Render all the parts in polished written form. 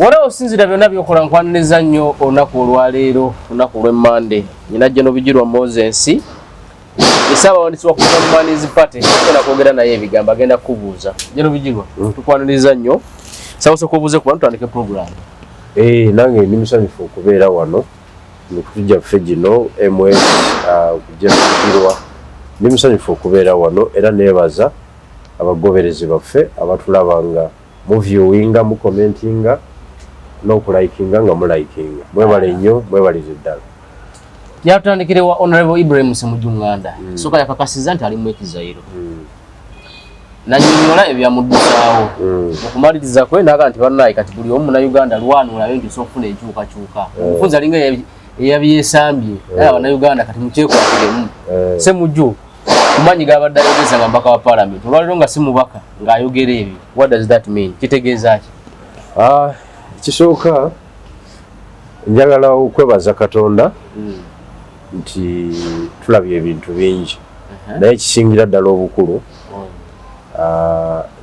Wala osinzira byonna byokola nkwaniriza nnyo olunaku olwaleero olunaku olw'Emmande nyina Jeno Bijirwa Moses Ssaabawandiisi wa Communities Party tugenda kwogera naye ebigambo agenda kukubuuza. Jeno Bijirwa tukwaniriza nnyo sawusa kubuuze ku bantu tutandike program. Nange ndi musanyufu okubeera wano mukutujja ffe gino MS Jeno Bijirwa ndi musanyufu okubeera wano era neebaza abagoberezi baffe abatulabanga mu viewinga mu commentinga n'okulayikinga nga mulayikinga mwebale nnyo mwebalize ddala. Yatandikire wa Honorable Ibrahim Ssemujju-Nganda soka yakakasiza nti ali mu ekizairo nanyonyola ebyamuddusawo okumaliriza kwe naga nti bannaye kati buli omu na Uganda lwanula bintu sofuna enkyukakyuka omufunza alinga eyabyesambye Bannayuganda kati mukyekwatiramu Ssemujju kumanyi gabadde ayogeza nga mbaka wa parliament olwaliro nga si mubaka ng'ayogera ebyo. What does that mean? Kitegeeza ki? Kisooka njagala okwebaza Katonda nti tulabye ebintu bingi naye ekisingira ddala obukulu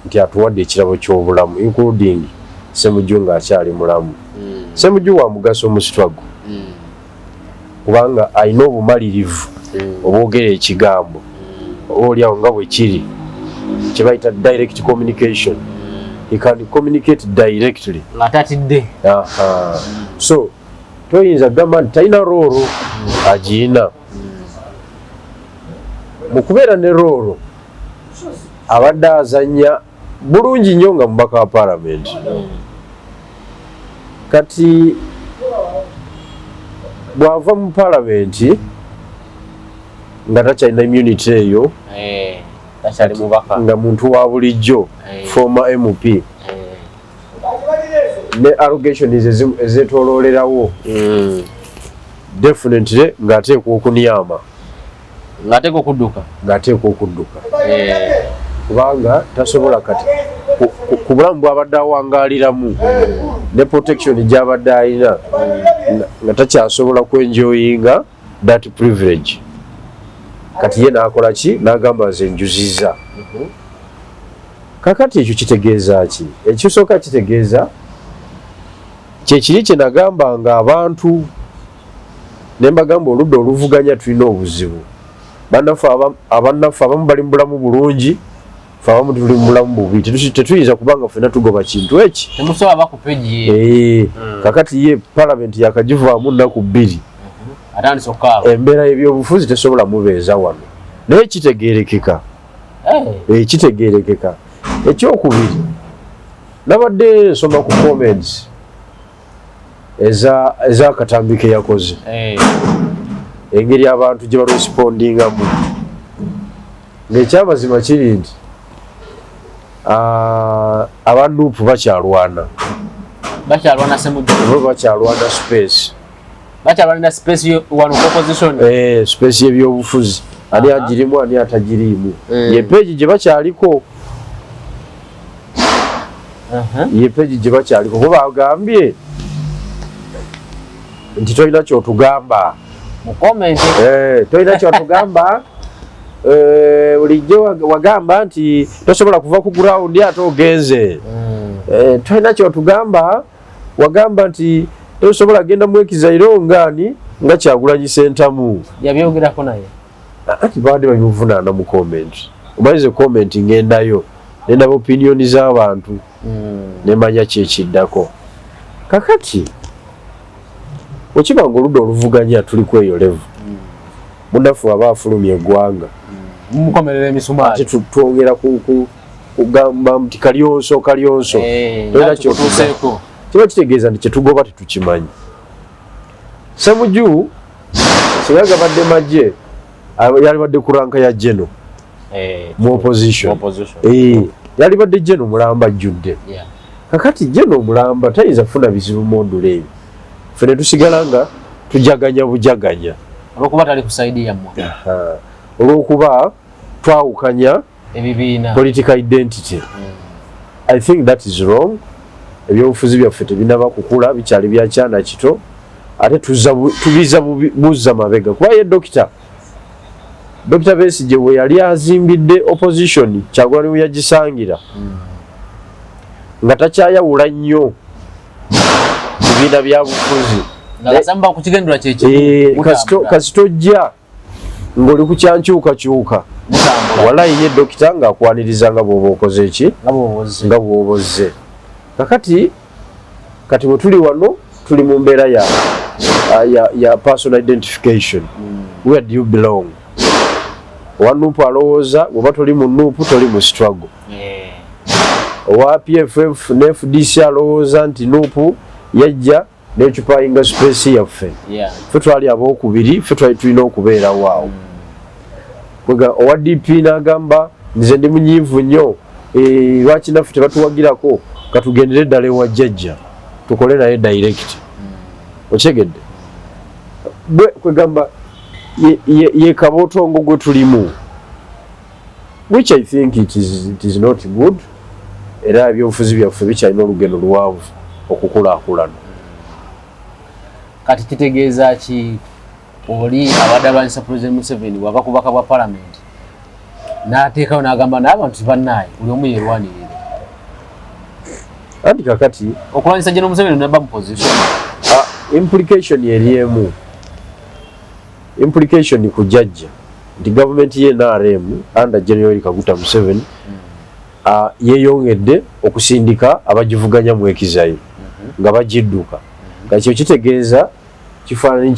nti atuwadde ekirabo ky'obulamu including Ssemujju ng'akyali mulamu. Ssemujju wa mugaso mu struggle kubanga alina obumalirivu obwogera ekigambo olyawo nga bwe kiri kye bayita direct communication. He can communicate directly. Latatidde. So toyinza gamba nti talina roolo agiina mu kubeera ne roolo abadde azannya bulungi nnyo nga mubaka wa parliament. Kati bw'ava mu parliament nga takyalina immunity eyo takyali mubaka nga muntu wa bulijjo former MP ne allegations ezetololerawo definitely ng'ateekwa okunyama ng'ateekwa okudduka kubanga tasobola kati ku bulamu bw'abadde awangaaliramu ne protection gy'abadde alina nga takyasobola kwenjoyinga that privilege. Kati ye n'akola ki? N'agamba nze njuziza. Kakati ekyo kitegeeza ki? Ekisooka kitegeeza kyekiri kye nagamba nga abantu ne mbagamba oludda oluvuganya tulina obuzibu. Bannaffe abamu bali mu bulamu bulungi, ffe abamu tuli mu bulamu bubi. Tetuyinza kubanga ffenna tugoba kintu eki. Temusobola bakupeji. Kakati ye parliament yakagivaamu nnaku 2. Atandise okukaawa. Embeera y'ebyobufuzi tesobola mubeeza wano. Naye kitegeerekeka. Kitegeerekeka. Ekyokubiri nabadde nsoma ku comments eza Katambi ke yakoze. Engeri abantu gye barespondingamu. Ng'ekyamazima kiri nti abanduupu bakyalwana. Bakyalwana Ssemujju. Bakyalwana space. Bakyalwana space wano opposition. Space y'ebyobufuzi. Ani agirimu ani atagirimu. Ye page gye bakyaliko. Ye page gye bakyaliko. Kuba agambye nti tolina kyotugamba. Mu comment. Tolina kyotugamba. Bulijjo wagamba nti tosobola kuva ku ground ate ogenze. Tolina kyotugamba. Wagamba nti tosobola genda mu ekizairo ngani nga Kyagulanyi Ssentamu. Yabyogerako naye. Ati baadde babivunaana mu comment. Omalize comment ngendayo nendaba opinioni z'abantu nemanya kyekiddako. Kakati okibanga oludda oluvuganya tuli ku eyo level munnaffe aba afulumya eggwanga mumukomerera emisumaali ate twongera kugamba nti kalyonso era kyotuseeko kiba kitegeeza nti kyetugoba tetukimanyi. Ssemujju singa gabadde magye yalibadde ku ranka ya Jeno mu opposition. Yalibadde Jeno mulamba ajjudde. Kakati Jeno mulamba tayinza kufuna bizibu mondula ebyo. Ffe ne tusigala nga tujaganya bujaganya olwokuba tali kusaidia mmwe. Olwokuba twawukanya ebibiina political identity. I think that is wrong. Ebyobufuzi byaffe tebinaba kukula bikyali byakyana kito ate tubiza buzza mabega kuba ye Dr. Besigye we yali azimbidde opposition Kyagulanyi we yagisangira nga takyayawula nnyo ebibiina byabufuzi ngasamba kukigendera kyeki kasitojja ng'oli ku kyankyukakyuka walayi ye dokita ng'akwaniriza nga bw'oba okoze eki nga bw'obozze kakati kati bwe tuli wano tuli mu mbeera ya personal identification where do you belong owa nuupu alowooza bw'oba toli mu nuupu toli mu struggle owa PFF ne FDC alowooza nti nuupu yajja n'ekipayinga space yaffe ffe twali abookubiri ffe twali tulina okubeerawo awo owa DP n'agamba nze ndi munyiivu nnyo lwaki naffe tebatuwagirako katugendere ddala ewa jjajja tukole naye direct okyegedde bwe kwegamba ye kabootongo gwe tulimu which I think it is not good era ebyobufuzi byaffe bikyalina olugendo luwanvu okukulaakulana kati kitegeeza ki oli abadde alwanyisa President Museveni wava ku bubaka bwa Parliament n'ateekawo n'agamba n'abantu tibannaye buli omu yeerwanirire anti kakati okulwanyisa General Museveni naba mu position implication yeri emu implication ku jjajja nti gavumenti ye NRM under General Kaguta Museveni yeeyongedde okusindika abagivuganya mu ekizayi nga bagidduka nga kyo kitegeeza kifaananyi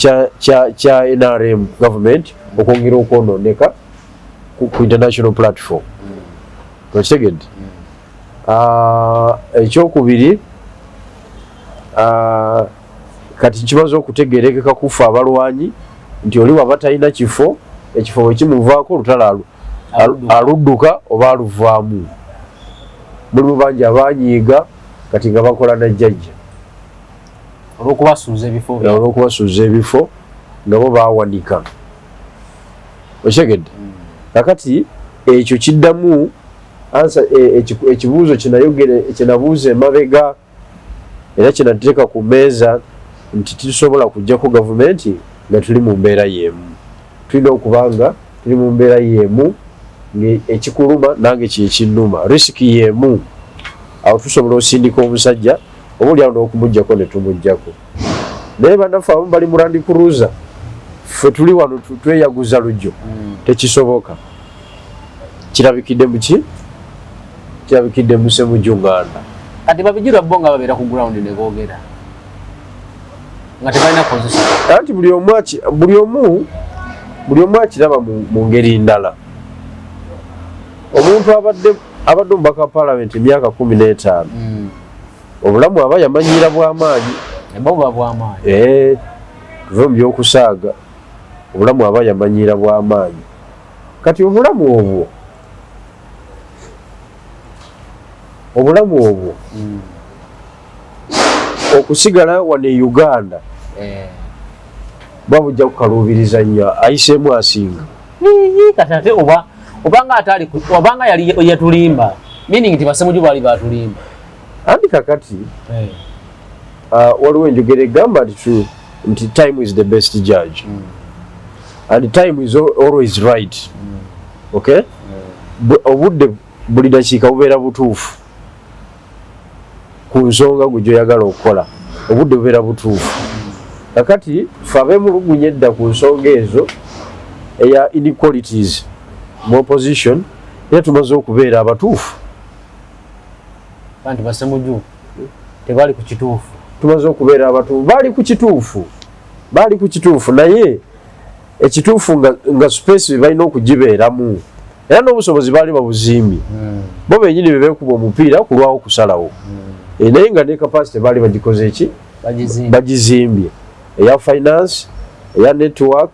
kya NRM government okwongera okwonooneka ku international platform okitegedde ekyokubiri kati kimaze okutegeerekeka kufa abalwanyi nti oli waba talina kifo ekifo bwe kimuvaako olutalo aludduka oba aluvaamu mulimu bangi abanyiiga kati nga bakola na jjajja olw'okubasuuza ebifo nga bo baawanika okyegedde kakati ekyo kiddamu ekibuuzo kyenabuuza emabega era kyenateeka ku mmeeza nti tusobola kujjako gavumenti nga tuli mu mbeera y'emu tulina okubanga tuli mu mbeera y'emu ekikuluma nange kyekinnuma risiki y'emu awo tusobola osindika omusajja oba oli awo n'okumuggyako ne tumugyako naye bannaffe abamu bali mu Land Cruiser ffe tuli wano tweyaguza lujjo tekisoboka kirabikidde muki kirabikidde musemujunganda kati babijirwa bo nga babeera ku ground ne boogera nga tebalina position anti buli omu akiraba mu ngeri ndala omuntu abadde omubaka wa Parliament emyaka 15 obulamu aba yamanyiira bw'amaanyi tuve mu byokusaaga obulamu aba yamanyiira bw'amaanyi kati obulamu obwo okusigala wano e Uganda babujja kukaluubiriza nnyo ayiseemu asinga kati ate obanga yali yatulimba meaning nti basemuju baali batulimba anti kakati waliwo enjogera egamba nti time is the best judge and time is always right okay obudde buli dakiika bubeera butuufu ku nsonga gwe gyoyagala okukola obudde bubeera butuufu kakati fe abeemulugunya edda ku nsonga ezo eya inequalities mu opposition era tumaze okubeera abatuufu anti basemuju tebali ku kituufu tumaze okubeera abatuufu baali ku kituufu naye ekituufu nga space balina okugibeeramu era n'obusobozi baali babuzimbye bo bennyini bebeekuba omupiira kulwawo kusalawo naye nga ne capacity baali bagikoze eki bagizimbye eya finance eya network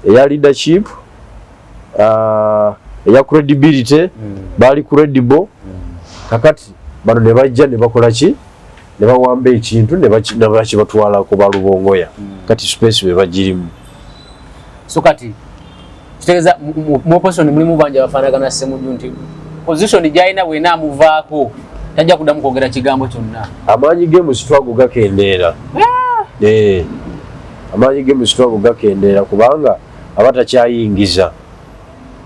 eya leadership eya credibility baali credible kakati bano ne bajja ne bakola ki ne bawamba ekintu ne bakibatwalako balubongoya kati space be bagirimu so kati kitegeeza mu opposition mulimu bangi abafaanagana Ssemuju nti position gy'alina bwena amuvaako tajja kuddamu kwogera kigambo kyonna amaanyi ge mu struggle gakendeera amaanyi ge mu struggle gakendeera kubanga abatakyayingiza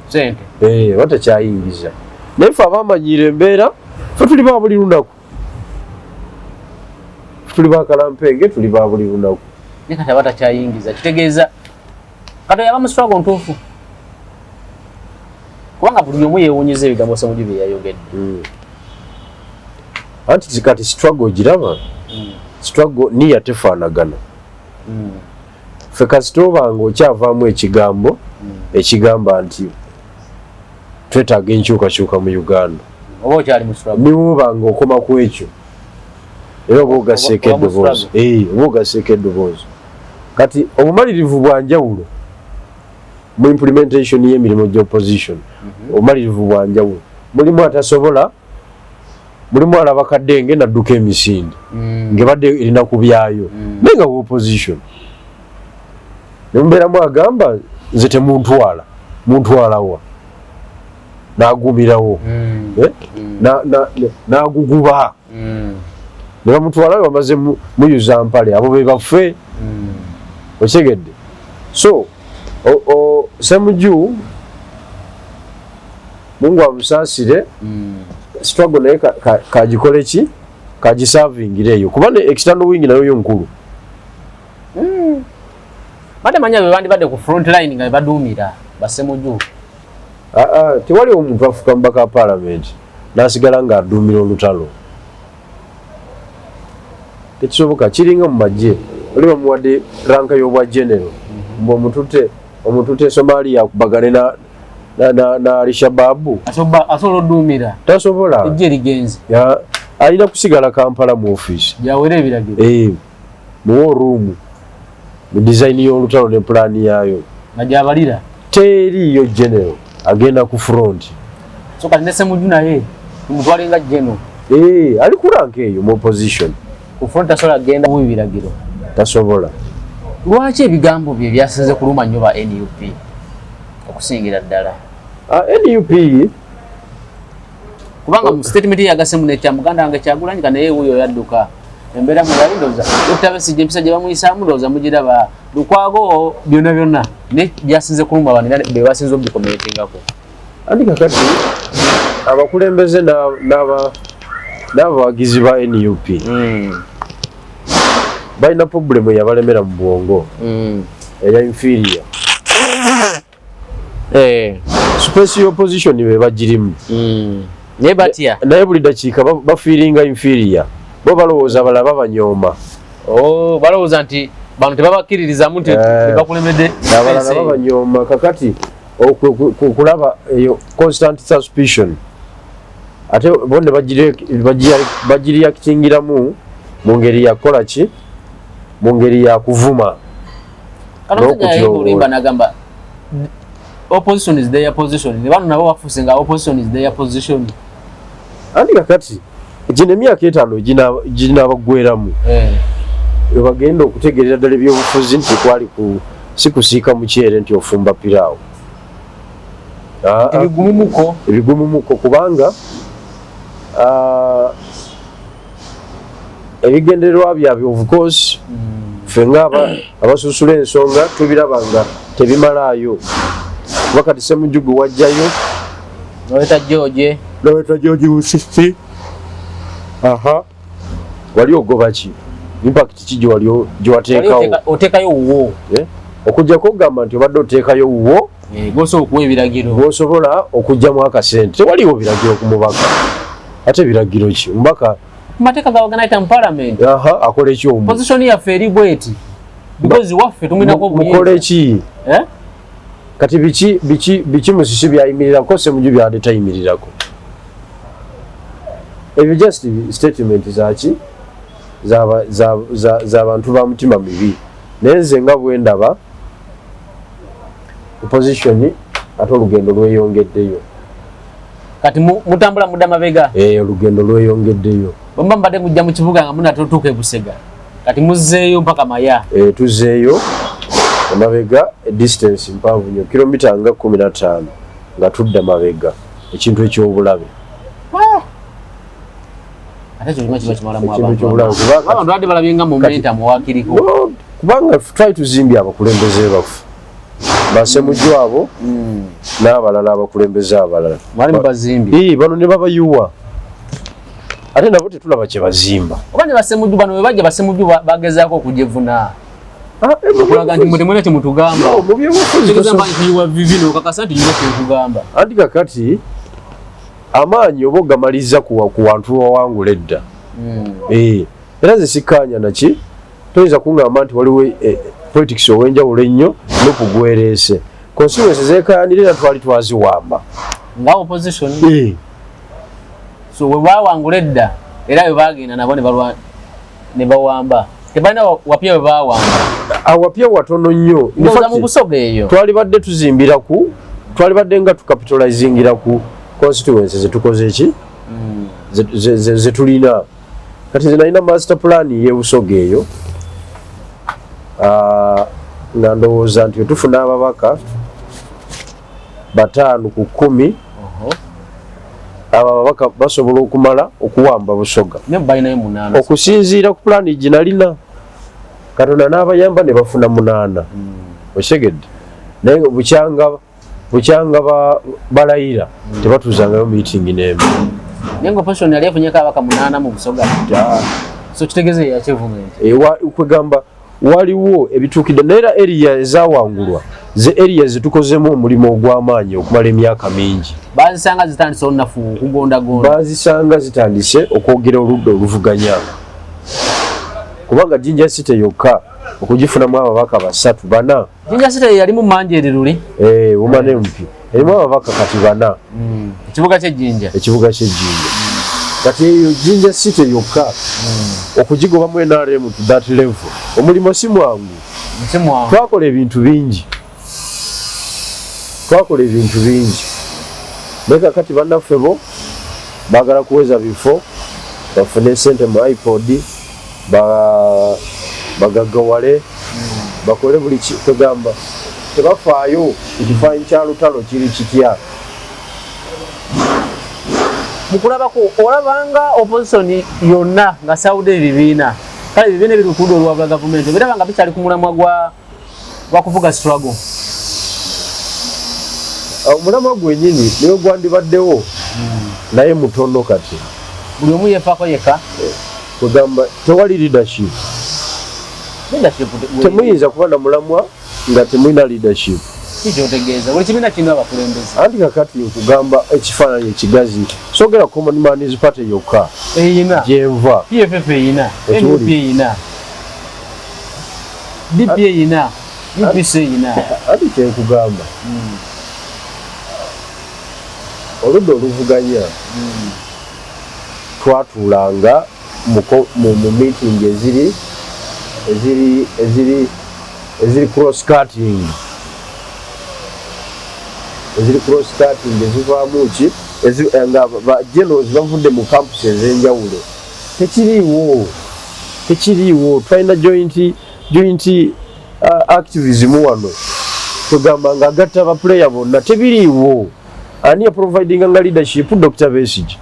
sente batakyayingiza naye ffe abamanyiira embeera ffe tuli ba buli lunaku tuli bakalampenge tuli ba buli lunaku ne kati abatakyayingiza kitegeeza kati yaba mu struggle ntuufu kubanga buli omu yeewuunyiza ebigambo Ssemujju bye yayogedde anti kati struggle giraba struggle niya tefaanagana ffe kasitooba ng'okyavaamu ekigambo ekigamba nti twetaaga enkyukakyuka mu Uganda oba okyali mu struggle niwoba ng'okoma ku ekyo era oba ogasseeko eddoboozi oba ogasseeko eddoboozi kati obumalirivu bwa njawulo mu implementation y'emirimu gy'opposition obumalirivu bwa njawulo mulimu atasobola mulimu alaba kadenge nadduka emisinde ng'ebadde erina ku byayo naye nga opposition nemubeeramu agamba nze temuntwala muntwalawa n'agumirawo n'aguguba ne bamutwalayo bamaze muyuza mpale abo be baffe okigedde so Ssemujju Mungu amusaasire struggle naye kagikole ki kagisavingireeyo kuba ne external wing nayo nkulu bade manya be bandi badde ku front line nga baduumira ba Ssemujju tewali omuntu afuka mbaka parliament nasigala nga aduumira olutalo tekisoboka kiringa mu magye oli bamuwadde ranka y'obwa general mbu omutute Somalia akubagane na Al-Shabaab asobola oduumira tasobola ejje ligenzi alina kusigala Kampala mu office yawera ebiragiro mu war room mu design y'olutalo ne plan yaayo nga gyabalira teriyo general agenda ku front so kati ne Ssemujju naye tumutwalenga general ali ku ranka eyo mu opposition ku front tasobola agenda mu biragiro tasobola lwaki ebigambo bye byasinze kuluma nnyo ba NUP okusingira ddala NUP kubanga mu statement yagasemu nekya muganda wange Kyagulanyi naye wuyo yadduka embeera mu yalindoza Dr. Besigye empisa gye bamuyisaamu ndowooza mugiraba Lukwago byonna ne byasinze kuluma abantu be basinze obikomeretingako andi kakati abakulembeze n'abawagizi ba NUP balina problemu yabalemera mu bwongo eya inferior space y'opposition be bagirimu naye buli dakiika bafiiringa inferior bo balowooza balaba banyooma balowooza nti bantu tebabakkiririzamu nti bakulemedde abalala babanyooma kakati kulaba eyo constant suspicion ate bo ne bagiriaktingiramu mu ngeri ya kukola ki mu ngeri ya kuvuma n'okutyoboola nagamba opposition is their position ne bano nabo bafuuse nga opposition is their position andi kakati gino emyaka 5 ginabaggweramu webagenda okutegerera ddala ebyobufuzi nti kwali si kusiika mukyere nti ofumba piraawo ebigumumuko kubanga ebigendererwa byabyo of course ffe nga abasusula ensonga tubiraba nga tebimalaayo kuba kati Ssemujju gwe wajjayo noweta George Busisi wali ogoba ki impact ki gyewateekawo oteekayo wuwo okujjako okugamba nti obadde oteekayo wuwo gwosobola okugjamu akasente tewaliwo biragiro ku mubaka ate biragiro ki omubaka mateeka gawaganayita mu parliament akola eki position yaffe eri bweti because waffe tuminako mukola eki kati biki Musisi byayimirirako Ssemujju byadde tayimirirako ebyo just statement zaki z'abantu ba mutima mibi naye nze nga bwe ndaba opposition ate olugendo lweyongeddeyo kati mutambula mudda mabega olugendo lweyongeddeyo bamba mbadde mujja mu kibuga nga munatuuka e Busega kati muzzeeyo mpaka Maya tuzzeeyo amabega distance mpanvu nnyo kilomita nga 15 nga tudda mabega ekintu ekyobulabe ate kyo kiba kimalamu abantu badde balabyenga momentum wakiriko kubanga try tuzimbye abakulembeze baffe ba Ssemujju abo n'abalala abakulembeze abalala bano ne babayuwa ate nabo tetulaba kye bazimba obanye basemujju bano we bajja basemujju bagezaako okujevuna okulaga nti mutemwena temutugamba tegezamba ntiwa vivino kakasa nti nyuma temutugamba anti kakati amaanyi oba ogamaliza ku wantu wawangula edda era zisikanya naki toyinza kuŋŋamba nti waliwo politics ow'enjawulo ennyo nokugwereese constituency zeekayanira era twali twaziwamba nga opposition so we bawangula edda era we bagenda nabo ne bawamba tebalina wapya we bawamba awapya watono nnyo mu Busoga eyo twali badde nga tucapitalizingira ku constituency zetukoze eki zetulina kati zinalina master plan ye Busoga eyo nga ndowooza nti tufuna ababaka 5 ku 10 ababaka basobola okumala okuwamba Busoga okusinziira ku plan ginalina Katonda n'abayamba ne bafuna 8 oshegedde naye bukyanga balayira tebatuzangayo meeting n'emu nengo passion yali yafunyeko abaka 8 mu Busoga so kitegeze ya achievement kwegamba waliwo ebituukidde naye era area ezawangulwa ze area zitukozemu omulimu ogw'amaanyi okumala emyaka mingi bazisanga zitandise olunafu kugondagonda bazisanga zitandise okwogera oludda oluvuganya kubanga Jinja City yokka okugifunamu ababaka 3-4 Jinja City yalimu Manjeri luli umane mpi erimu ababaka kati 4 ekibuga ky'Ejjinja kati eyo Jinja City yokka okugigobamu NRM to that level omulimu si mwangu twakola ebintu bingi naye kati bannaffe bo baagala kuweza bifo bafune sente mu iPod bagagawale bakole buli kigamba tebafaayo ekifaanyi kya lutalo kiri kitya mukulabako olabanga opposition yonna nga Saudi ebibiina kale ebibiina ebirikuudde olwabula gavumenti biraba nga bikyali ku mulamwa gwa kuvuga struggle omulamwa gwennyini niwe gwandibaddewo naye mutono kati buli omu yeefaako yekka kugamba tewali leadership temuyinza kuba na mulamwa nga temulina leadership kikyotegeeza buli kibiina kirina abakulembeze anti kakati nkugamba ekifaananyi ekigazi sogera Common Man's Party yokka eyina gyenva PFF eyina NUP eyina DP eyina UPC eyina anti kyenkugamba oludda oluvuganya twatuulanga mu meeting eziri cross cutting ezivaamu ki nga generals bavudde mu campus ez'enjawulo tekiriiwo twalina joint activism wano tugamba nga agatta abapuleya bonna tebiriiwo ani yaprovidinga nga leadership Dr. Besigye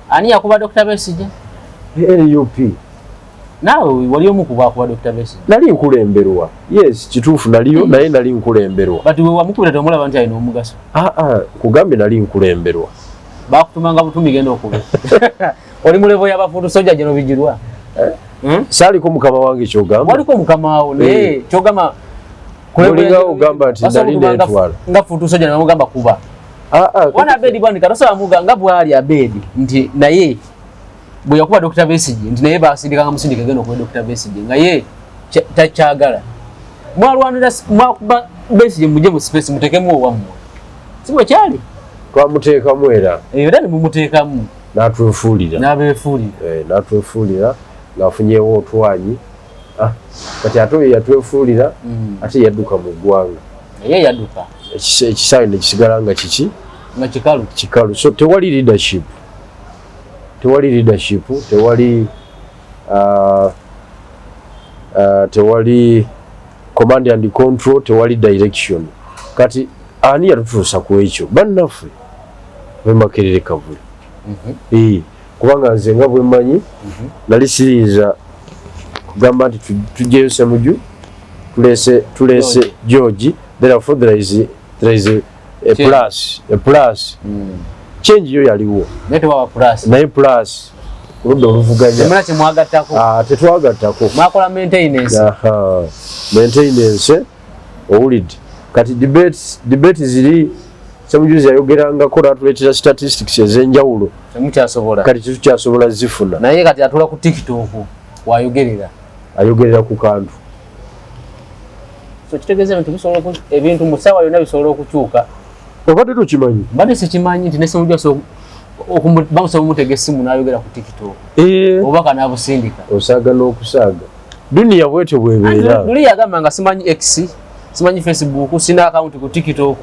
ani yakuba Dr. Besigye LUP naawe wali omu kubakuba Dr. Besigye nali nkulemberwa yes kituufu naliyo naye nali nkulemberwa but we wamukubira tomulaba nti alina omugaso kugambe nali nkulemberwa bakutumanga butumi genda okuba oli mulevo y'abafuutu soja gino bijirwa saaliko mukama wange kyogamba waliko mukama wawo naye kyogamba kulinga ogamba nti nali neetwala nga fuutu soja namugamba kuba wana Abedi bwandika tosobola muga nga bwali Abedi nti naye bwe yakuba Dr. Besigye nti naye basindika nga musindika genda okuba Dr. Besigye nga ye takyagala mwalwanira mwakuba Besigye mujje mu space mutekemu owammwe si bwe kyali twamuteekamu era ne mumuteekamu n'atwefuulira ng'afunyeewo otwanyi kati ate oyo yatwefuulira ate yadduka mu ggwanga ye yadduka ekisaawe ne kisigala nga kiki nga kikalu so tewali leadership tewali command and control tewali direction kati ani yatutuusa ku ekyo bannaffe bemakerere kavule kubanga nze nga bwemanyi nali siriiza kugamba nti tujjeyo Ssemujju tulese George therefore there is a plus change yo yaliwo naye plus kuludda oluvuganya tetwagattako maintenance owulidde kati debate ziri Semujuzi yayogerangako n'atuleetera statistics ez'enjawulo kati tetukyasobola zifuna naye kati atula ku TikTok ayogerera ku kantu so kitegeeza ebintu mu ssaawa yonna bisobola okukyuka obadde tokimanyi mbadde sikimanyi nti ne Semujuzi bamusaba omutega essimu n'ayogera ku TikTok obubaka n'abusindika osaaga n'okusaaga duniya bwetyo bwebeera luli yagamba nga simanyi X simanyi Facebook sina account ku TikTok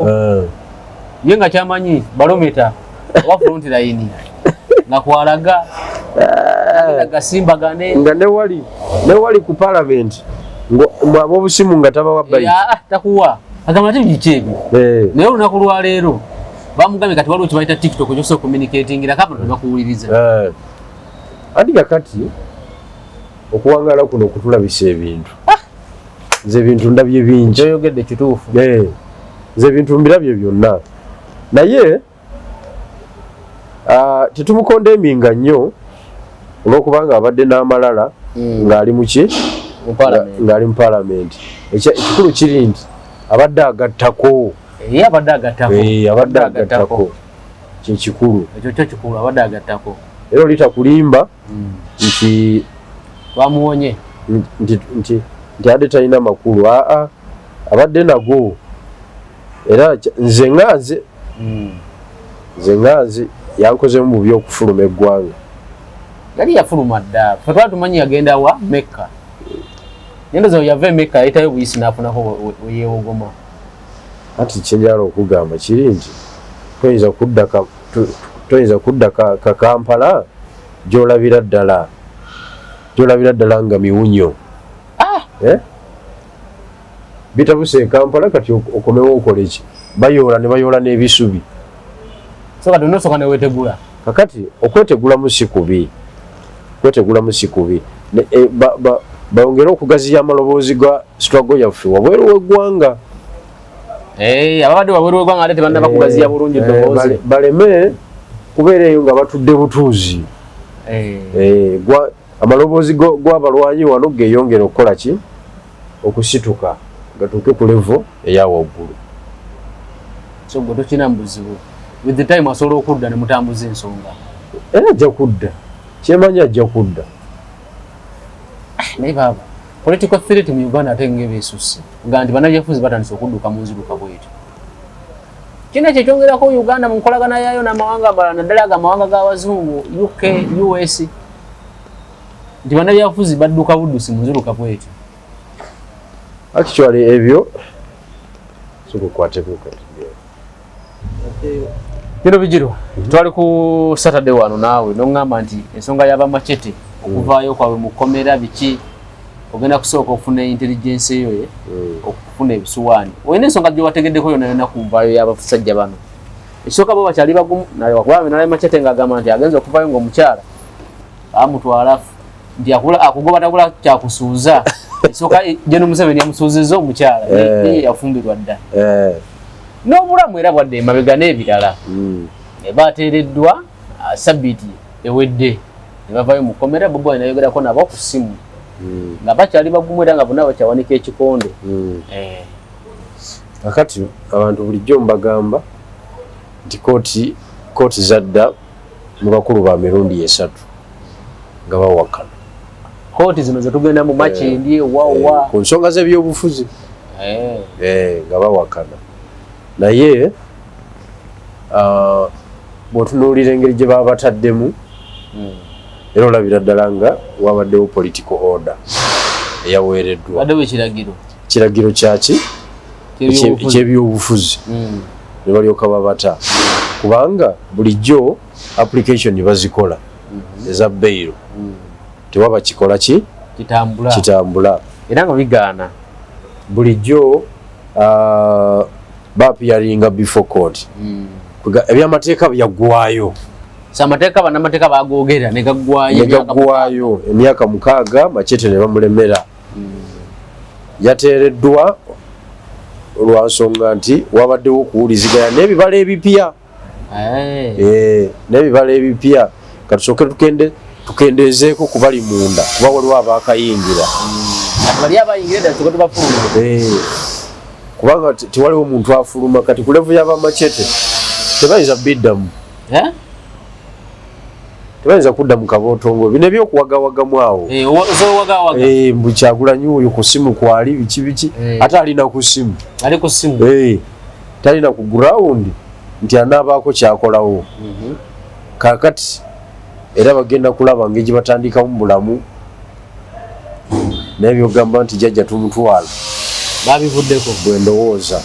ye nga kyamanyi barometer wa front line nga kwalaga gasimbagane nga newali ku parliament ab'obusimu nga tabawa bayiti takuwa agamba ati bikikyebyo naye olunaku lwa leero bamugambye kati waliwo kibayita TikTok ekyosobola communicatingira kabantu bakuwuliriza andi kakati okuwangala kuno okutulabisa ebintu nze ebintu ndabye bingi oyogedde kituufu nze ebintu mbirabye byonna naye tetumukonda eminga nnyo olwokubanga abadde n'amalala ng'ali muki ng'ali mu palamenti ekikulu kiri nti abadde agattako abadde agattako kyekikulu ekyo kyo kikulu abadde agattako era olitakulimba nti bamuwonye nti adde talina makulu abadde nago era nze nganze yankozemu mu byokufuluma eggwanga yali yafuluma dda fe twali tumanyi yagenda wa Mecca nendoza yava Mecca yayitayo buyisi n'afunako weyewogoma ati kyenjala okugamba kiri nti toyinza kudda ka Kampala gyolabira ddala nga miwunyo bitabuse Kampala kati okomewo okole ki bayoola ne bayoola n'ebisubi so kati onosooka neweetegula kakati okwetegulamu si kubi bayongere okugaziya amaloboozi ga struggle yaffe wabweru w'eggwanga ababadde wabweru w'eggwanga ate tebanna bakugaziya bulungi eddoboozi baleme kubeera eyo nga batudde butuuzi amaloboozi gw'abalwanyi wano geeyongera okukola ki okusituka gatuuke ku levo eya waggulu so gwe tokina mubuzibu with the time asobola okudda ne mutambuza ensonga era ajja kudda kyemanyi ajja kudda naye baaba political threat mu Uganda ate ng'ebeesusse nga nti bannabyafuzi batandise okudduka mu nziruka bwetyo kino ekyo kyongerako Uganda mu nkolagana yaayo n'amawanga amalala naddala ago amawanga g'abazungu UK US nti bannabyafuzi badduka buddusi mu nziruka bwetyo actually ebyo sikukwateko kati bino bijiro twali ku Saturday wano naawe noŋŋamba nti ensonga y'abamachete okuvaayo kwabwe mu kkomera biki ogenda kusooka okufuna intelligence eyo okufuna ebisuwaani olina ensonga gyewategeddeko yonna yonna ku nvaayo y'abasajja bano ekisooka bo bakyali bagumu naye wakubabe nalaye machete ng'agamba nti agenza okuvaayo ng'omukyala bamutwala nti akugoba tabula kyakusuuza ekisooka Gen. Museveni yamusuuzizza omukyala ye yafumbirwa dda n'obulamu era bwadde emabega n'ebirala ne bateereddwa sabbiiti ewedde ne bavaayo mu kkomera Bobi Wine nayogerako nabo ku ssimu nga bakyali bagumu era nga bonna bakyawanika ekikondo kakati abantu bulijjo mbagamba nti kooti zadda mu bakulu ba mirundi 3 nga bawakana kooti zino zetugenda mu Makindi wawa ku nsonga z'ebyobufuzi nga bawakana naye bw'otunuulira engeri gye baba bataddemu era olabira ddala nga wabaddewo political order eyaweereddwa kiragiro kyaki ekyebyobufuzi ne balyoka babata kubanga bulijjo application bazikola eza bail tewaba kikola ki kitambula era nga bigaana bulijjo bapiyaringa before court ebyamateeka byaggwayo amateeka bannamateeka bagoogera ne gaggwayo emyaka 6 Machete ne bamulemera yateereddwa olwa nsonga nti wabaddewo okuwuliziganya n'ebibala ebipya n'ebibala ebipya katusoke tukendezeeko kubali munda kuba waliwo abaakayingira kubanga tewaliwo omuntu afuluma kati ku levu y'abamachete tebayinza biddamu tebayinza kudda mu kabootongo bino ebyokuwagawagamu awo mbu Kyagulanyi oyo ku simu kwali biki ate alina ku simu talina ku gurawundi nti anaabaako kyakolawo kakati era bagenda kulaba ngeri batandikamu bulamu n'ebyogamba nti jjajja tumutwala babivuddeko bwe ndowooza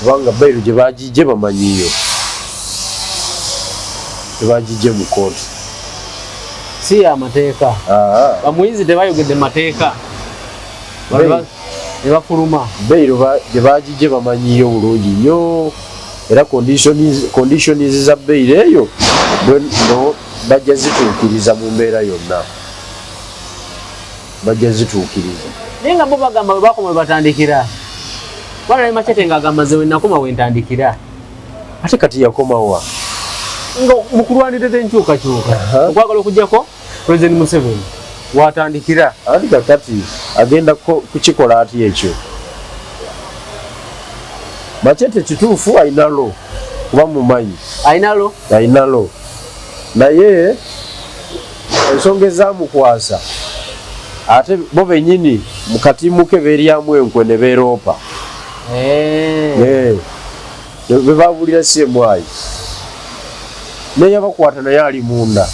kubanga Bairo gye bagijje bamanyiyo tebagijje mu kooti si amateeka bamuyizi tebayogedde mateeka ne bafuluma Bairo gye bagijje bamanyiyo bulungi nnyo era conditions za Bairo eyo bajja zituukiriza mu mbeera yonna bajja zituukiriza naye nga bo bagamba bwe bakoma batandikira wala ne Machete ng'agamba ze wenakoma wentandikira ate kati yakomawa nga mukulwanirira enkyukakyuka okwagala okugjako President Museveni watandikira ati kakati agenda kukikola ati ekyo Machete kituufu ainalo kuba mumanyi ainalo naye ensonga ezamukwasa ate bo bennyini mu katimu ke beeryamu enkwe ne beeroopa be baabulira CMI naye yabakwata naye ali munda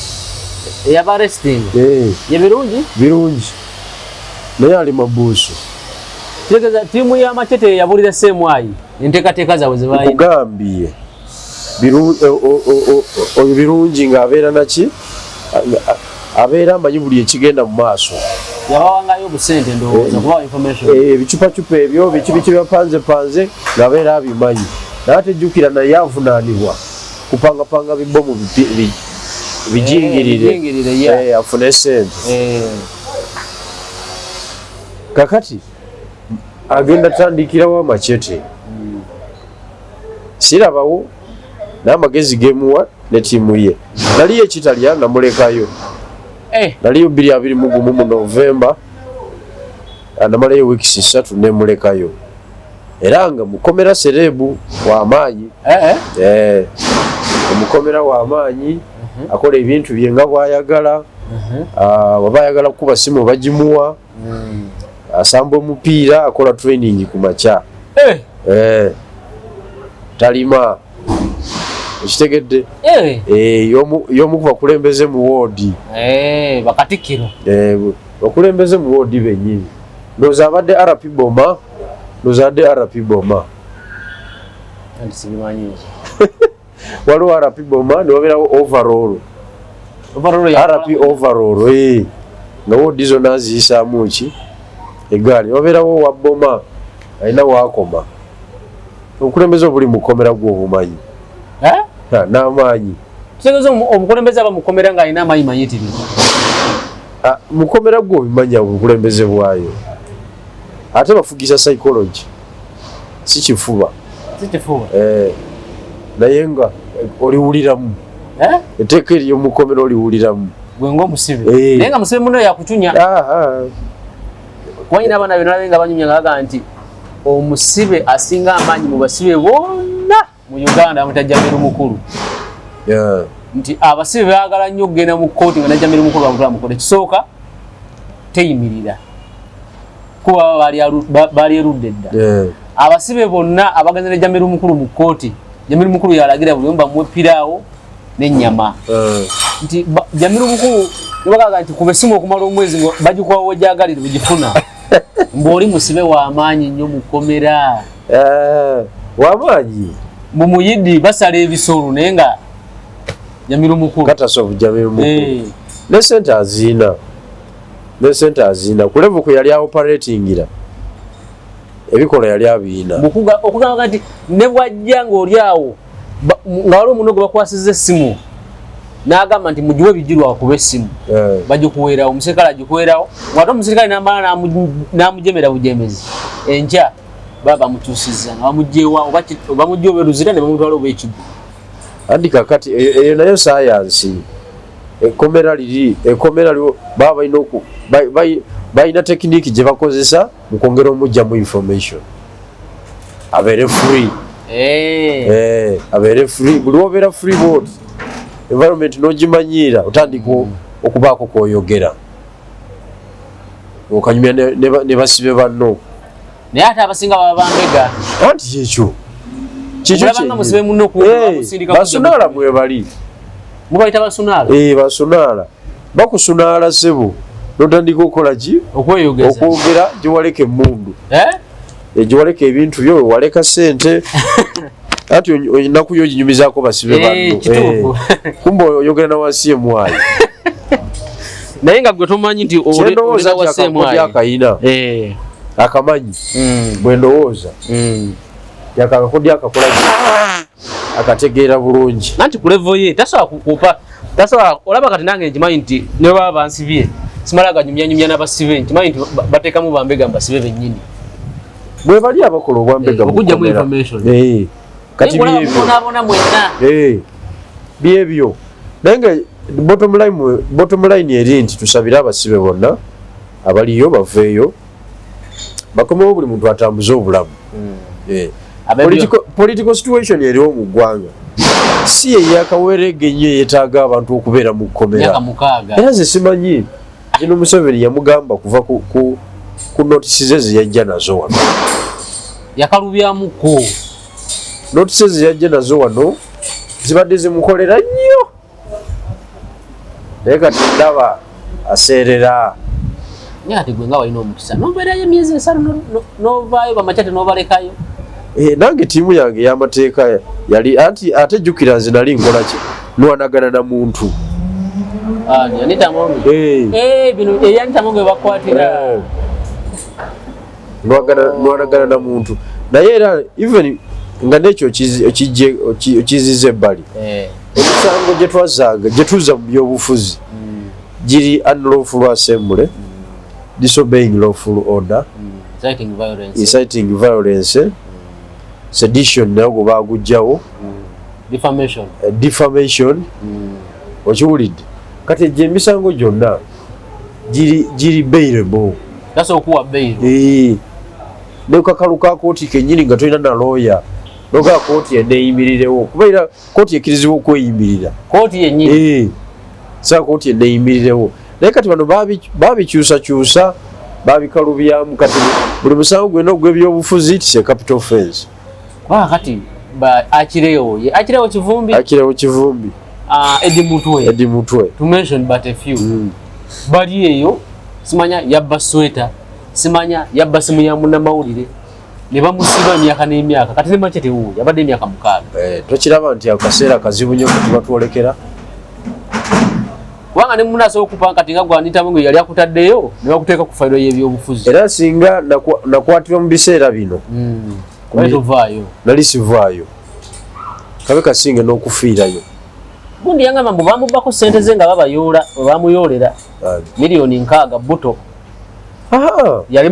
eyabaresting ye birungi naye ali mabuusu kitegeeza tiimu ya Machete yabulira CMI enteekateeka zaabwe ze balina kugambye oyo birungi ng'abeera naki abeera amanyi buli ekigenda mu maaso yabawangayo obusente ndowooza kubawa information ebicupacupa ebyo biki byapanzepanze ng'abeera abimanyi naye atejjukira naye avunaanibwa kupangapanga bibomu bijingirire afune sente kakati agenda tandikirawo Machete sirabawo n'amagezi gemuwa ne tiimu ye naliyo ekitalya namulekayo naliyo 2021 mu Novemba namalayo wiiki 3 nemulekayo era nga mukomera serebu w'amaanyi omukomera w'amaanyi akola ebintu bye nga bw'ayagala waba ayagala kukuba simu bagimuwa asamba omupiira akola training ku makya talima ekitegedde y'omu ku bakulembeze mu woodi bakatikiro bakulembeze mu woodi bennyini ndowooza abadde RP Boma waliwo RP Boma ne wabeerawo overall RP overall nga woodi zo naziyisaamu ki egaali wabeerawo wa Boma alina waakoma obukulembeze obuli mukomera gw'obumanyi n'amaanyi kitegeeza omukulembeze aba mukomera ng'alina amaanyi manyitirivu mukomera gw'obimanya obukulembeze bwayo ate bafugisa psychology si kifuba naye nga oliwuliramu etteeka ery'omukomera oliwuliramu gwe ng'omusibe naye nga musibe muno yakucunya wanyina abaana be nalabe nga banyumya nga bagaa nti omusibe asinga amaanyi mu basibe bonna mu Uganda mutajjamira mukulu nti abasibe baagala nnyo okugenda mu kkooti nga najjamira mukulu bamutwala mu kkooti ekisooka teyimirira kuba baali erudde dda abasibe bonna abagenza ne Jamiru mukulu mu kkooti Jamiru mukulu yalagira buli omu bamuwe piraawo n'ennyama nti Jamiru mukulu nebagaga nti kuba essimu okumala omwezi bagikuwawo wegyagalire bugifuna mbw'oli musibe w'amaanyi nnyo mukomera w'amaanyi mu muyidi basala ebisolo naye nga Jamiru mukulu katasofu Jamiru mukulu ne sente azina kulevu kwe yali operatingira ebikola yali abiina okugamba nti ne bwajja ng'oli awo nga waliwo muno gwe bakwasiza essimu n'agamba nti mugiwe ebijirwa wakuba essimu bagikuweerawo omuserikale agikuweerawo ng'ate omuserikale n'amala n'amujemera bujemezi enkya baba bamukyusizza nga bamugyewa oba mugye oba eruzira ne bamutwala oba ekigwo andika kati eyo nayo science ekomera lyo baba inoku bayina technique gye bakozesa mu kwongera omujja mu information abere free abere free buli obeera free board environment nogimanyira otandika okubaako kwoyogera okanyumya ne basibe banno naye ate abasinga baba bambega anti ekyo basunala mwebali mubayita basunala basunala bakusunala sebo notandika okukola ki okwogera gyewaleka emundu gyewaleka ebintu byo waleka sente ati enaku yo ginyumizaako basibe banno kumba oyogera nawansi emwayi naye nga gwe tomanyi nti akayina akamanyi bwendowooza yakakodi akakola akategeera bulungi nanti ku level ye tasobola kukupa olaba kati nange nkimanyi nti ne baba bansibye simala ganyumyanyumya n'abasibe nkimanyi nti bateekamu bambega mbasibe bennyini bwe bali abakola obwambega okujjamu information kati byebyo naye nga bottom line eri nti tusabire abasibe bonna abaliyo baveeyo bakomewo buli muntu atambuze obulamu political situation eriwo mu ggwanga si yeyakawerege nnyo yeetaaga abantu okubeera mu kkomera era ze simanyi gino Museveni yamugamba kuva ku notisi ze zeyajja nazo wano yakalubyamuko notisi ze yajja nazo wano zibadde zimukolera nnyo naye kati ndaba aseerera ate gwe nga walina omukisa nobeerayo emyezi 5 novaayo bamakya tenobalekayo nange tiimu yange ey'amateeka yali anti ate jjukira nze nali nkolaki nwanagana na muntu nwanagana na muntu naye era even nga nekyo okiziza ebbali emisango gye twazanga gye tuza mu byobufuzi giri unlawful assembly disobeying lawful order inciting violence sedition nayo gwe bagugjawo defamation okiwulidde kati egyo emisango gyonna giri bailable nekakalu ka kooti kennyini nga tolina na lawyer nogaa kooti eneeyimirirewo kubaira kooti ekirizibwa okweyimirira saa kooti eneeyimirirewo naye kati bano babikyusakyusa babikalubyamu kati buli musango gwena ogw'ebyobufuzi tise capital offense kati akirewo kivumbi Eddie Mutwe to mention but a few bali eyo simanya yabba sweta simanya yabba simu ya munnamawulire ne bamusiba emyaka n'emyaka kati ne machete wuyo yabadde emyaka 6 tokiraba nti akaseera kazibu nnyo kati batwolekera wanga ne munasa okupa kati nga gwanita mungu yali akutaddeyo ne bakuteeka ku fayiro y'ebyobufuzi era singa nakwatibwa mu biseera bino nali sivaayo kabe kasinge n'okufiirayo gundi yangamba mbu bamubako ssente ze nga babayoola bamuyoolera miliyoni 6 buto yali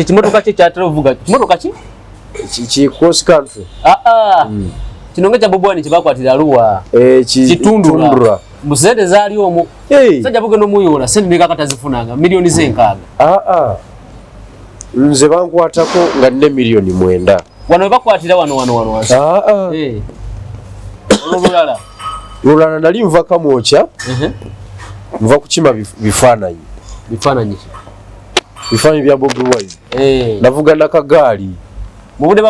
kimotoka kye kyatera ovuga kimotoka ki cross country kino nga kya Bobwani kyebakwatira Arua kitundura mu ssente zaali omwo sajja bugenda omuyoola ssente nekakatazifunanga miliyoni ze6 nze bankwatako nga nne miliyoni 9 wano webakwatira wano wansi lulala nali nva Kamwokya nva kukima bifaananyi bya Bobi Wine navuga nakagaali mu budde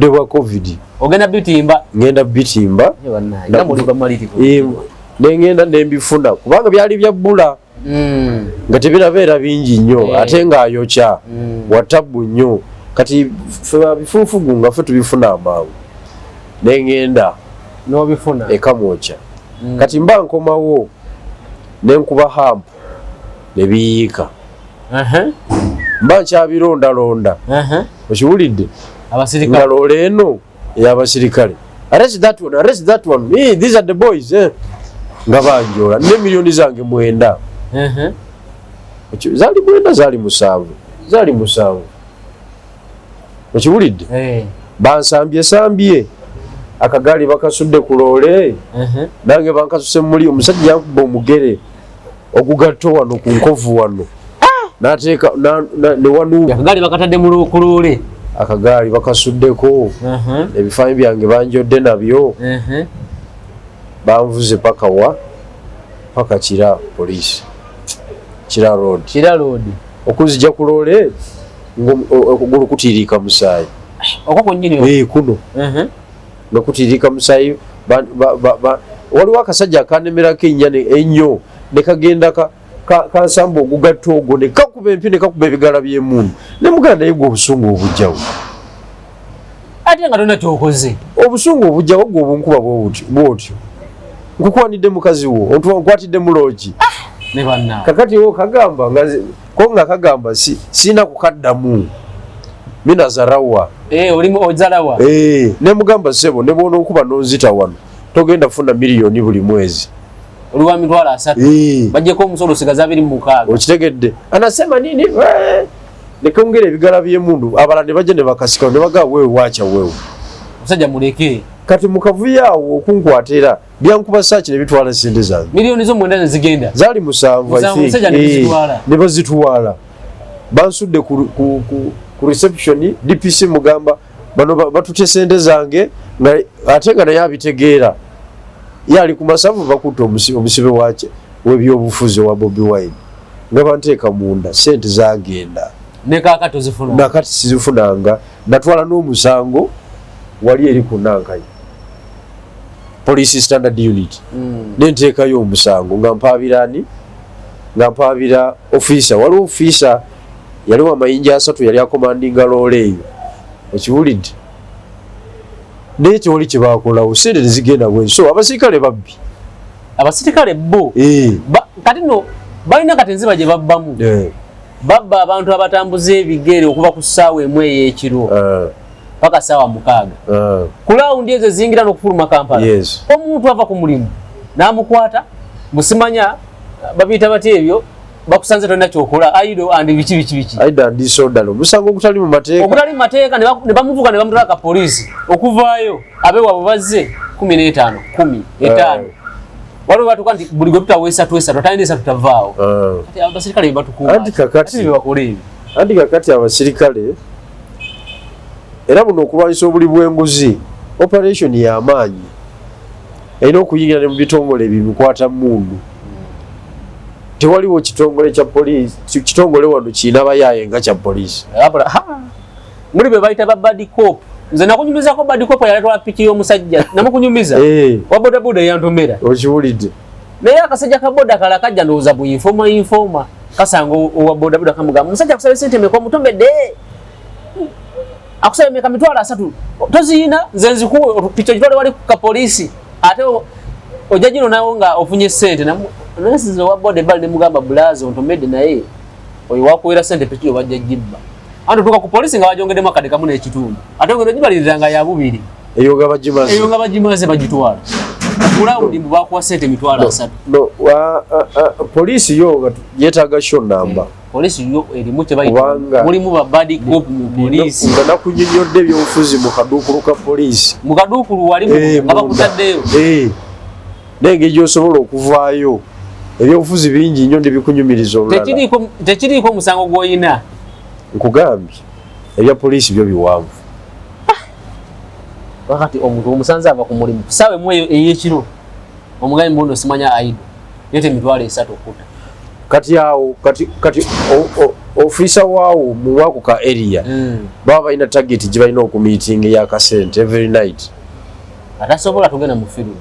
bwa covid ogenda bitimba nengenda nembifuna kubanga byali bya bbula nga tebirabeera bingi nnyo ate ng'ayokya watabbu nnyo kati bifuufugu nga ffe tubifuna amangu nengenda n'obifuna Kamwokya kati mba nkomawo nenkuba hampu ne biyiika mba nkyabironda okiwulidde nga loola eno ey'abasirikale arrest that one hey, these are the boys nga banjoola ne miliyoni zange 9 zaali 9 zaali 7 okiwulidde bansambye akagali bakasudde ku loole nange bankasuse muli omusajja yankuba omugere ogugatto wano ku nkovu wano nateeka ne wanu akagali bakatadde mu loole akagali bakasuddeko ebifaanyi byange banjodde nabyo banvuze paka kira poliisi kira road okuzijja ku loole okugulu kutiiriika musaayi okwo nyini kuno nga kutiiriika musaayi waliwo akasajja akanemerako ennyane ennyo ne kagenda kansamba ogugatta ogwo ne kakuba empi ne kakuba ebigala by'emundu ne muganda naye gwe obusungu obujjawo ate nga tonna kyokoze obusungu obujjawo gwe obunkuba bwotyo nkukwanidde mukazi wo nkwatidde mu loogi ne banna kakati wo kagamba nga kagamba sina kukaddamu minazarawa olimu ozalawa ne mugamba sebo ne bwona okuba nonzita wano togenda kufuna miliyoni buli mwezi oliwa mitwalo 3 bajjeko omusolo sigaza 26 okitegedde anasema nini nekongera ebigala by'emundu abala ne bajja ne bakasika ne bagaa wewe wacha wewe musajja muleke kati mukavuyaawo okunkwatira byankuba saaki ne bitwala sente zange miliyoni zo mwenda zigenda zaali 7 ne bazitwala bansudde ku reception DPC mugamba bano batute sente zange ate nga naye abitegeera yali ku masavu bakutta omusibe wace w'ebyobufuzi wa Bobi Wine nga banteeka munda sente zagenda ne kakati ozifuna nakati sizifunanga natwala n'omusango wali eri ku Nankai Police Standard Unit nenteekayo omusango nga mpaabira officer waliwo officer yaliwo amayinja 3 yali akomandinga loole eyo okiwulidde naye kyoli kyebakolawo sente nezigenda bwenso abasirikale babbi abasirikale bo kati no balina katenziba gye babbamu babba abantu abatambuza ebigere okuva ku ssaawa emu ey'ekiro paka ssaawa 6 ku lawundi ezo zingira n'okufuluma Kampala omuntu ava ku mulimu n'amukwata musimanya babiyita batya ebyo bakusanze tolina kyokola aido andi biki aido andi sodalo musango ogutali mu mateeka ne bamuvuga ne bamutwala ka poliisi okuvaayo abeewabwe bazze 15 waliwo batuka nti buli gwe tutaweesa talina esa tutavaawo kati abasirikale bebatukuuma anti kakati abasirikale era buno okulwanyisa obuli bw'enguzi operation y'amaanyi erina okuyingira mu bitongole ebikwata mundu tewaliwo kitongole kya poliisi kitongole wano kiina abayaaye nga kya poliisi muli be bayita ba badi cop nze nakunyumizako badi cop yaletwala piki y'omusajja namukunyumiza wa bodaboda eyantomera okiwulidde naye akasajja ka boda kala kajja ndowooza bu informa kasanga owa bodaboda kamugamba omusajja akusaba sente meka omutomedde akusaba meka mitwalo 3 toziyina nze nzikuwe piki ogitwale wali ka poliisi ate ojja gino nawo nga ofunye sente nasize wa boda bali ne mugamba bulazo ontomedde naye oyo wakuwera sente piki yo bajja jibba antu tuka ku poliisi nga bajongeddemu akade kamu n'ekitundu ate ngeno gibaliriranga ya bubiri eyo nga bagimaze bagitwala kulawundi mbu bakuwa sente mitwalo 3 poliisi yo yeetaaga show number poliisi yo erimu kyebayita mulimu ba badi cop mu poliisi nga nakunyonyodde ebyobufuzi mu kaduukulu ka poliisi mu kaduukulu walimu nga bakutaddeyo nengeri gy'osobola okuvaayo ebyobufuzi bingi nnyo nebikunyumiriza olulala tekiriiko omusango gw'oyina nkugambye ebya poliisi byo biwanvu wakati omuntu omusanze ava ku mulimu kusaawa emu ey'ekiro omugambi mbuno simanya aido yete mitwalo 3 okuta kati ofisa waawo mu wako ka area baba balina target gye balina okumiitinga ey'akasente every night atasobola tugenda mu firimu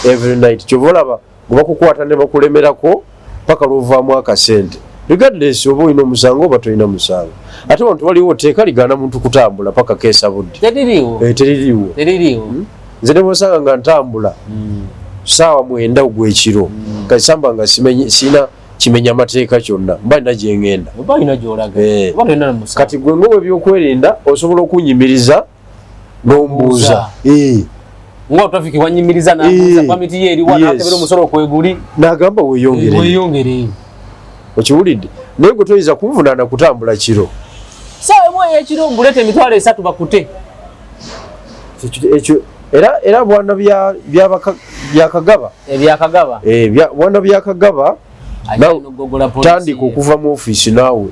every night kyova olaba gwe bakukwata ne bakulemerako paka lwovaamu akasente regardless oba olina omusango oba tolina musango ate wantu waliwo teeka ligana muntu kutambula paka keesa budde teririiwo nze ne bwosanga nga ntambula saawa 9 ogw'ekiro kasamba nga sina kimenya amateeka kyonna mba nina gye ngenda kati gwe ng'obwe ebyokwerinda osobola okunyimiriza n'ombuuza ngo traffic wanyimiriza n'ambuuza pamiti ye eriwa n'akebera omusolo okweguli n'agamba weeyongere okiwulidde naye gwe toyinza kunvunaana kutambula kiro saawa emu ey'ekiro mbulete emitwalo 3 bakute era bwana bya Kagaba bwana bya Kagaba tandika okuva mu office naawe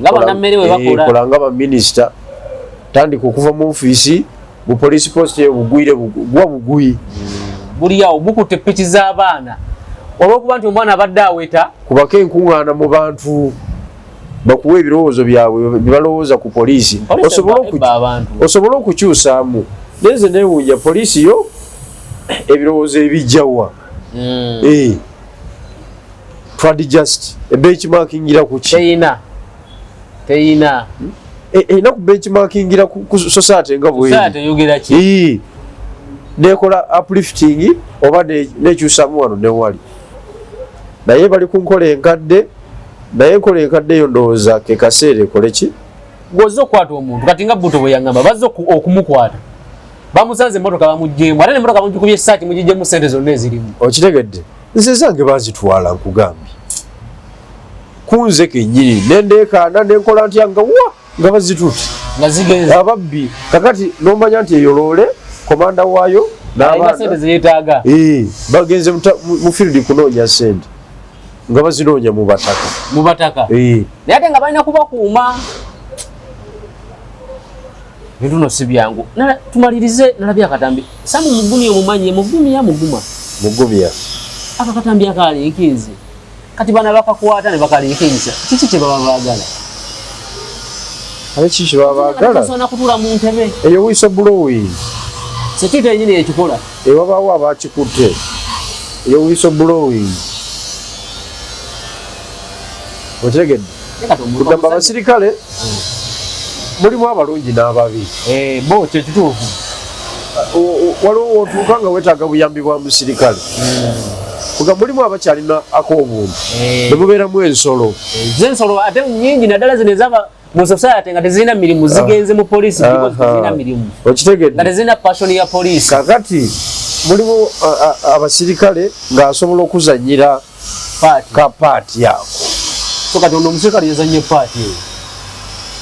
ngaba nammere we bakola kolanga ba minister tandika okuva mu office bu police post bugwire bugwi buli yawo bukute pichi z'abaana olwokuba nti omwana abadde aweta kubaka enkuŋŋaana mu bantu bakuwa ebirowoozo byabwe bibalowooza ku poliisi osobola okukyusaamu neze neewuunya poliisi yo ebirowoozo ebijjawa twadi just benchmarkingira ku ki teyina erina ku benchmarkingira ku society nga bweri nekola uplifting oba nekyusaamu wano newali naye bali ku nkola enkadde naye enkola enkadde eyo ndowooza ke kaseera ekole ki gwoza okukwata omuntu kati nga Buto bwe yaŋŋamba bazze okumukwata bamusanze emmotoka bamuggyeemu ate n'emmotoka mugikubye essaati mugiggyemu ssente zonna ezirimu okitegedde nze zange bazitwala nkugambye kunze kennyini nendeekaana nenkola ntya nga nga bazituti nga zigenze ababbi kakati nomanya nti eyo loole komanda waayo n'abaana bagenze mu field kunoonya ssente nga bazinoonya mu bataka naye ate nga balina kubakuuma bintu no si byangu tumalirize nalabye akatambi samu mugumya omumanyi mugumya akatambi akalinkizi kati bana bakakwata ne bakalinkiza kiki kye baba baagala ale kiki baba baagala sona kutula mu ntebe eyo whistleblowing sekita yenyini ekikola ewabaawo abakikutte eyo whistleblowing otegedde kugamba abasirikale mulimu abalungi n'ababi bo kyekituufu waliwo wotuuka nga weetaaga buyambi bwa musirikale kugamba mulimu abakyalina ak'obuntu ne mubeeramu ensolo z'ensolo ate nnyingi naddala zino ezaba mu society nga tezirina mirimu zigenze mu poliisi tezirina mirimu okitegedde nga tezirina passion ya poliisi kakati mulimu abasirikale ng'asobola okuzannyira ka paati ako so kati ono omusirikale yazannye paati eyo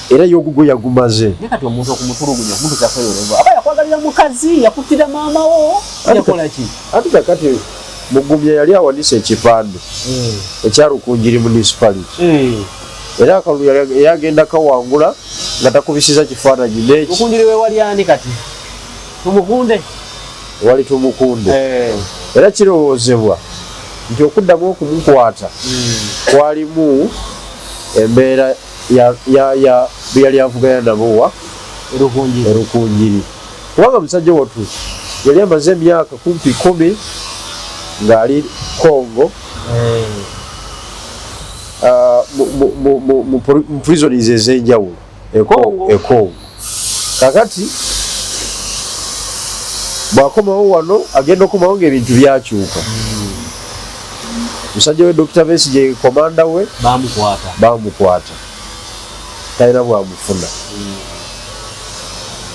era y'ogugwe yagumaze naye kati omuntu okumutulugunya omuntu kyakweyolerwa aba yakwagalira mukazi yakuttira maamawo yakola ki ate kakati mugumya yali awanise ekipande ekyalukunjiri municipality era akalulu yagenda kawangula nga takubisiza kifaananyi neki lukunjiri we wali ani kati tumukunde wali tumukunde era kirowoozebwa nti okuddamu okumukwata kwalimu embeera yali avuganya nabo erukunjiri kubanga musajja watu yali amaze emyaka kumpi 10 ng'ali Congo mu prisons ez'enjawulo Congo kakati bw'akomawo wano agenda okumawo ng'ebintu byakyuka musajja we Dr. Besigye komanda we bamukwata talina bwamufuna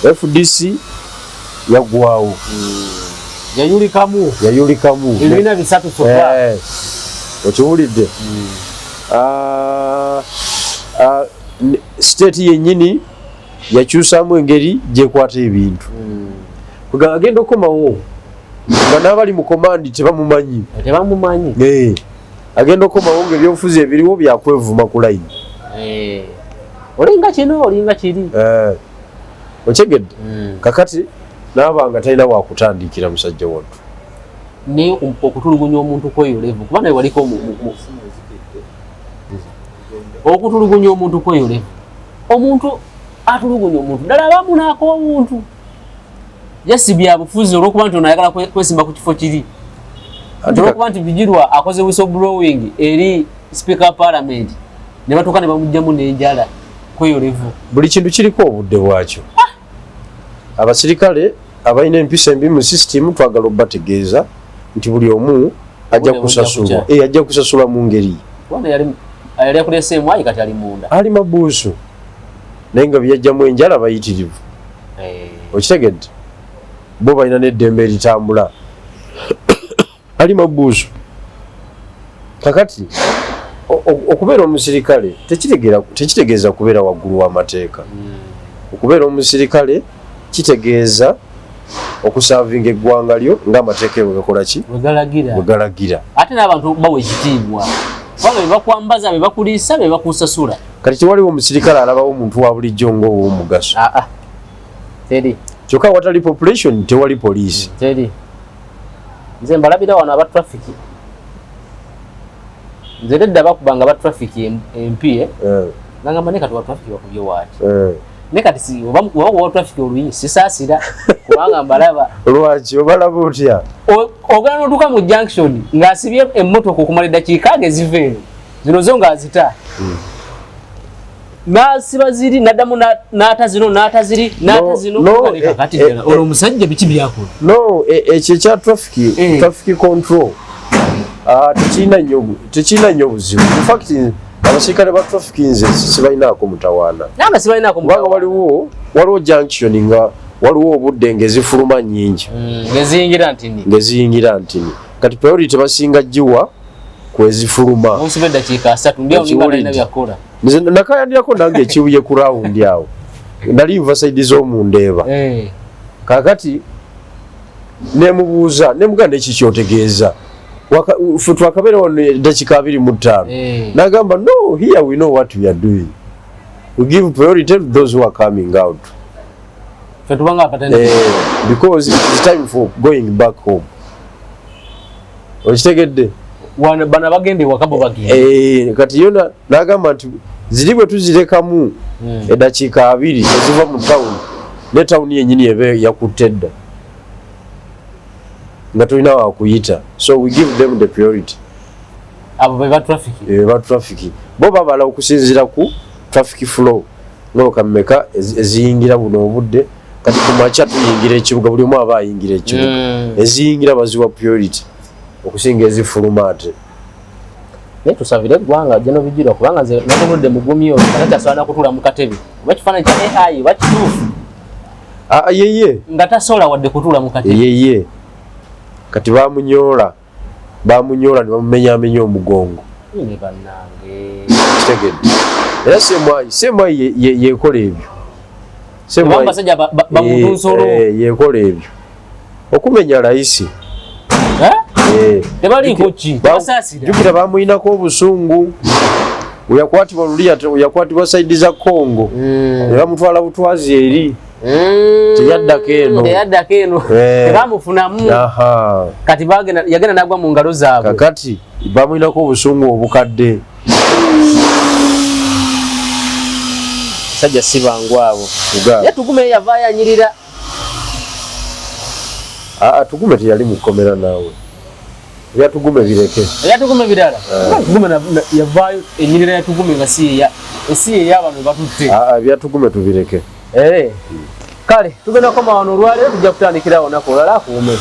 FDC yaggwawo yayulikamu ebibiina bisatu sokka okiwulidde state yennyini yakyusaamu engeri gyekwata ebintu kuga agenda okomawo nga n'abali mu komandi tebamumanyi agenda okomawo ng'ebyobufuzi ebiriwo byakwevuma ku layini olinga kino olinga kiri okyegedde kakati naabanga talina wakutandikira musajja wattu naye okutulugunya omuntu kweyolevu kuba naye waliko okutulugunya omuntu kweyolevu omuntu atulugunya omuntu ddala abamu naako omuntu yasi byabufuzi olwokuba nti ono ayagala kwesimba ku kifo kiri olwokuba nti Bijirwa akoze whistleblowing eri speaker wa parliament ne batuuka ne bamugjamu n'enjala kweyolevu buli kintu kiriko obudde bwakyo abasirikale abalina empisa embi mu system twagala obategeeza nti buli omu ajja kusasula mu ngeri yali akulese emwayi kati ali munda ali mabuusu naye nga byajjamu enjala bayitirivu okitegedde bo balina n'eddembe eritambula ali mabuusu kakati okubeera omusirikale tekitegeeza kubeera waggulu w'amateeka okubeera omusirikale kitegeeza okusavinga eggwanga lyo ng'amateeka bwe gakola ki bwe galagira ate n'abantu bawa ekitiibwa kubanga bebakwambaza bebakuliisa bebakusasula kati tewaliwo omusirikale alabawo omuntu wa bulijjo ng'ow'omugaso teri kyokka watali population tewali poliisi teri nze mbalabira wano aba trafiki nze nedda bakubanga aba trafiki MP nangamba ne kati wa trafiki bakubye waati ne kati si oba wa trafiki oluyi sisaasira kubanga mbalaba lwaki obalaba otya ogenda n'otuuka mu junction ng'asibye emmotoka okumala eddakiika geziveeyo zino zo ng'azita n'asiba ziri n'addamu n'ata zino kati olwo omusajja biki byakola no ekyo ekya traffic control tekirina nnyo buzibu infact abasirikale ba traffic nze sibalinaako mutawaana kubanga waliwo junction nga waliwo obudde ng'ezifuluma nnyingi ng'eziyingira ntini kati priority basinga giwa kwezifuluma nze nakayandirako nange ekibuye ku rawundi awo nali nva saidi z'omundeeba kakati nemubuuza nemuganda eki kyotegeeza ffe twakabeerawo eddakiika 25 nagamba no here we know what we are doing we give priority to those who are coming out because it is time for going back home okitegedde bana bagende wakabo bagende kati yona nagamba nti ziri bwe tuzirekamu eddakiika 2 eziva mu tawuni ne tawuni yennyini ebe yakutte edda nga tulina wakuyita so we give them the priority abo ba traffic bo babala okusinzira ku traffic flow ng'okameka eziyingira buno obudde kati kumakya tuyingira ekibuga buli omu aba ayingira ekibuga eziyingira baziwa priority okusinga ezifuluma ate naye tusabire eggwanga gye nobijjira kubanga nze natunudde mugumyo katakyasala kutula mu katebe oba kifaananyi kya AI oba kituufu yeye nga tasobola wadde kutula mu katebe yeye kati bamunyoola ne bamumenyaamenya omugongo ne bannange kitegedde era semwayi yekola ebyo abasajja bamutunsolo yekola ebyo okumenya layisi tebaliko ki basaasira jukira bamuyinako obusungu yakwatibwa luliya yakwatibwa saidi za Congo ne bamutwala butwazi eri teyaddako eno tebamufunamu kati yagenda nagwa mu ngalo zaabwe kakati bamuyinako obusungu obukadde sajja sibangu abo ye tugume yavaayo anyirira tugume teyali mukomera naawe ebyatugume bireke ebyatugume birala tugume yavaayo enyirira yatugume nga si ey'abantu batutte ebyatugume tubireke kale tugenda koma wano olwaleero tujja kutandikira wonako olala akuume